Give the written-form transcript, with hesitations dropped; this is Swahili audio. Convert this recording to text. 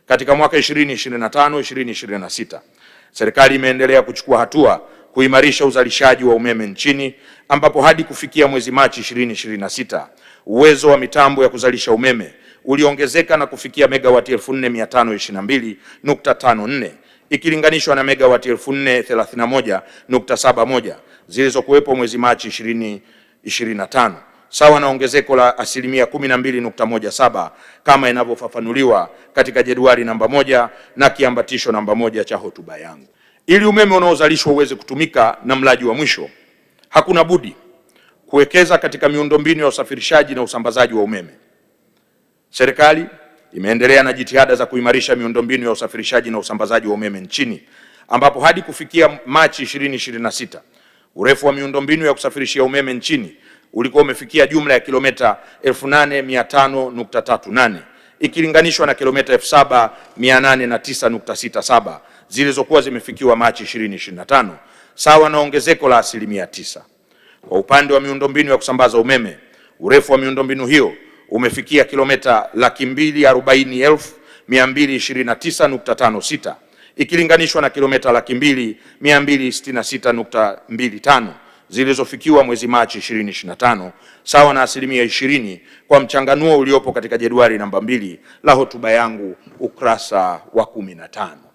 Katika mwaka 2025-2026 serikali imeendelea kuchukua hatua kuimarisha uzalishaji wa umeme nchini, ambapo hadi kufikia mwezi Machi 2026 uwezo wa mitambo ya kuzalisha umeme uliongezeka na kufikia megawati 4522.54 ikilinganishwa na megawati 4031.71 zilizokuwepo mwezi Machi 2025, sawa na ongezeko la asilimia 12.17 kama inavyofafanuliwa katika jedwali namba 1 na kiambatisho namba 1 cha hotuba yangu. Ili umeme unaozalishwa uweze kutumika na mlaji wa mwisho, hakuna budi kuwekeza katika miundombinu ya usafirishaji na usambazaji wa umeme. Serikali imeendelea na jitihada za kuimarisha miundombinu ya usafirishaji na usambazaji wa umeme nchini, ambapo hadi kufikia Machi 2026 urefu wa miundombinu ya kusafirishia umeme nchini ulikuwa umefikia jumla ya kilomita 8500.38 ikilinganishwa na kilomita 7809.67 zilizokuwa zimefikiwa Machi 2025, sawa na ongezeko la asilimia 9. Kwa upande wa miundombinu ya kusambaza umeme, urefu wa miundombinu hiyo umefikia kilomita 240,229.56 ikilinganishwa na kilomita 200,266.25 zilizofikiwa mwezi Machi 2025, sawa na asilimia 20 kwa mchanganuo uliopo katika jedwali namba 2 la hotuba yangu ukurasa wa 15.